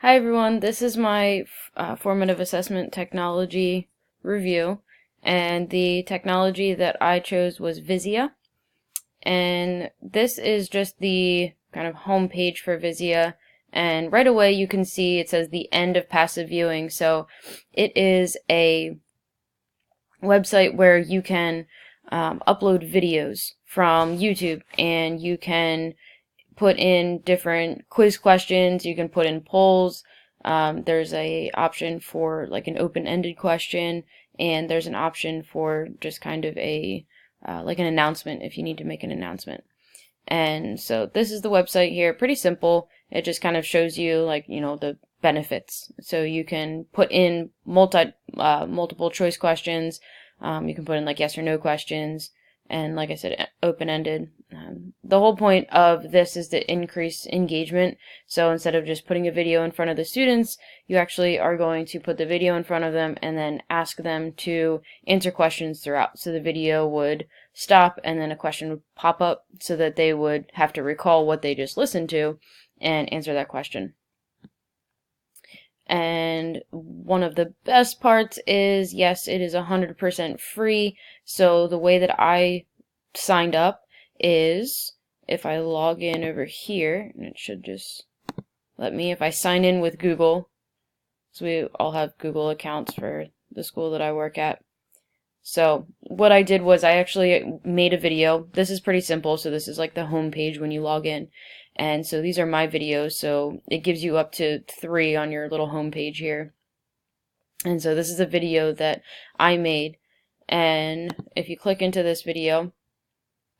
Hi everyone, this is my formative assessment technology review, and the technology that I chose was Vizia, and this is just the kind of home page for Vizia, and right away you can see it says the end of passive viewing. So it is a website where you can upload videos from YouTube, and you can put in different quiz questions, you can put in polls. There's a option for like an open-ended question, and there's an option for just kind of a like an announcement if you need to make an announcement. And so this is the website here, pretty simple. It just kind of shows you like, the benefits. So you can put in multiple choice questions. You can put in like yes or no questions, and like I said, open-ended. The whole point of this is to increase engagement. So instead of just putting a video in front of the students, you actually are going to put the video in front of them and then ask them to answer questions throughout. So the video would stop and then a question would pop up so that they would have to recall what they just listened to and answer that question. And one of the best parts is, yes, it is 100% free. So the way that I signed up is if I log in over here, and it should just let me, if I sign in with Google, so we all have Google accounts for the school that I work at. So what I did was I actually made a video. This is pretty simple. So this is like the home page when you log in. And so these are my videos. So it gives you up to 3 on your little home page here. And so this is a video that I made. And if you click into this video,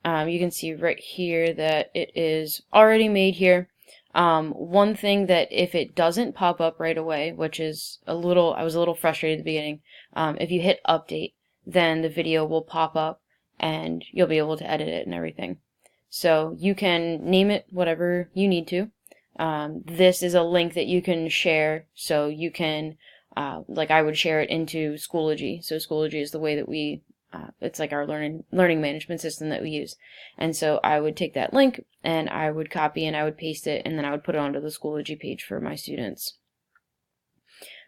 you can see right here that it is already made here. One thing that if it doesn't pop up right away, which is I was a little frustrated at the beginning, if you hit update, then the video will pop up and you'll be able to edit it and everything. So you can name it whatever you need to. This is a link that you can share, so you can, like I would share it into Schoology. So Schoology is the way that we, it's like our learning management system that we use. And so I would take that link and I would copy and I would paste it, and then I would put it onto the Schoology page for my students.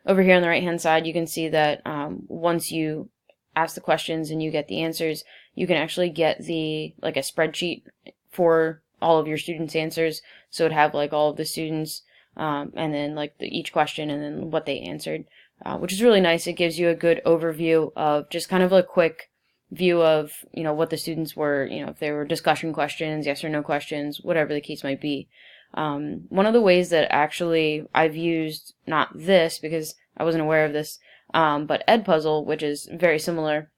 Over here on the right hand side, you can see that once you ask the questions and you get the answers, you can actually get like a spreadsheet for all of your students' answers. So it'd have like all of the students, and then like each question and then what they answered, which is really nice. It gives you a good overview of just kind of a quick view of, what the students were, if they were discussion questions, yes or no questions, whatever the case might be. One of the ways that actually I've used, not this because I wasn't aware of this, but Edpuzzle, which is very similar,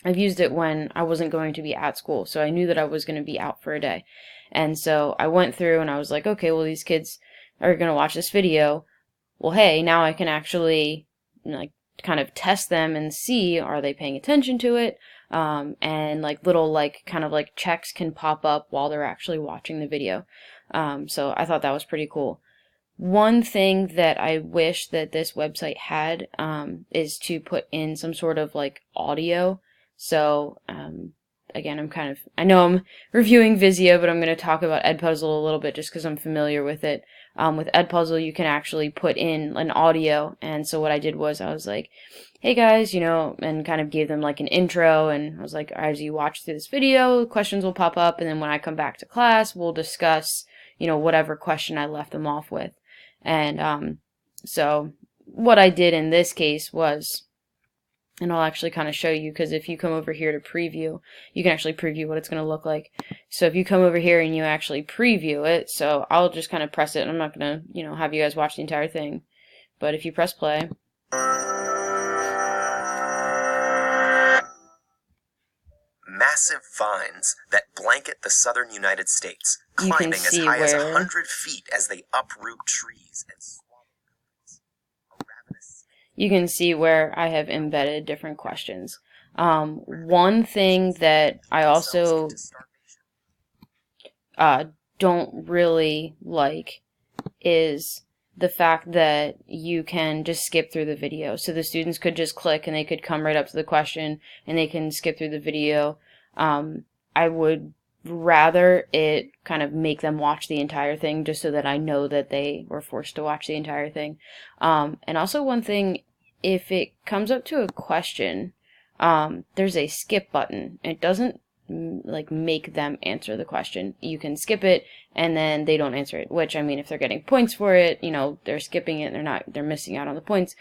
I've used it when I wasn't going to be at school, so I knew that I was going to be out for a day. And so I went through and I was like, okay, well, these kids are going to watch this video. Well, hey, now I can actually like kind of test them and see, are they paying attention to it? And like little kind of like checks can pop up while they're actually watching the video. So I thought that was pretty cool. One thing that I wish that this website had is to put in some sort of like audio. So again, I know I'm reviewing Vizia, but I'm going to talk about Edpuzzle a little bit just because I'm familiar with it. With Edpuzzle, you can actually put in an audio, and so what I did was I was like, hey guys, and kind of gave them like an intro, and I was like, as you watch through this video, questions will pop up, and then when I come back to class, we'll discuss, whatever question I left them off with. And so what I did in this case was, and I'll actually kind of show you, because if you come over here to preview, you can actually preview what it's going to look like. So if you come over here and you actually preview it, so I'll just kind of press it, and I'm not going to, have you guys watch the entire thing. But if you press play, massive vines that blanket the southern United States, you can climbing as see high as where 100 feet as they uproot trees and swallow buildings. A ravenous you can see where I have embedded different questions. One thing that I also don't really like is the fact that you can just skip through the video. So the students could just click and they could come right up to the question and they can skip through the video. I would rather it kind of make them watch the entire thing just so that I know that they were forced to watch the entire thing. And also one thing, if it comes up to a question, there's a skip button. It doesn't like make them answer the question. You can skip it and then they don't answer it, which, I mean, if they're getting points for it, you know, they're skipping it, they're missing out on the points.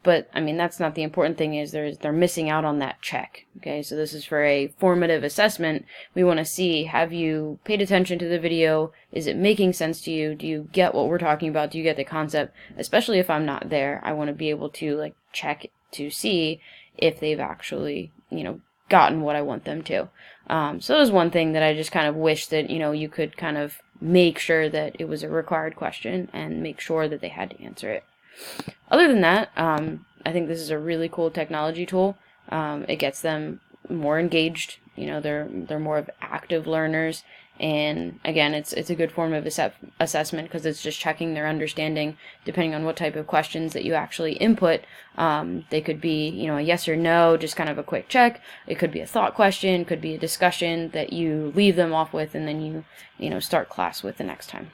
But I mean, that's not the important thing, is they're missing out on that check. Okay, so this is for a formative assessment. We want to see, have you paid attention to the video? Is it making sense to you? Do you get what we're talking about? Do you get the concept? Especially if I'm not there, I want to be able to like check to see if they've actually, you know, gotten what I want them to. So that was one thing that I just kind of wish that, you know, you could kind of make sure that it was a required question and make sure that they had to answer it. Other than that, I think this is a really cool technology tool. It gets them more engaged. You know, they're more of active learners, and again, it's a good form of assessment because it's just checking their understanding depending on what type of questions that you actually input. They could be, you know, a yes or no, just kind of a quick check. It could be a thought question, could be a discussion that you leave them off with, and then you know, start class with the next time.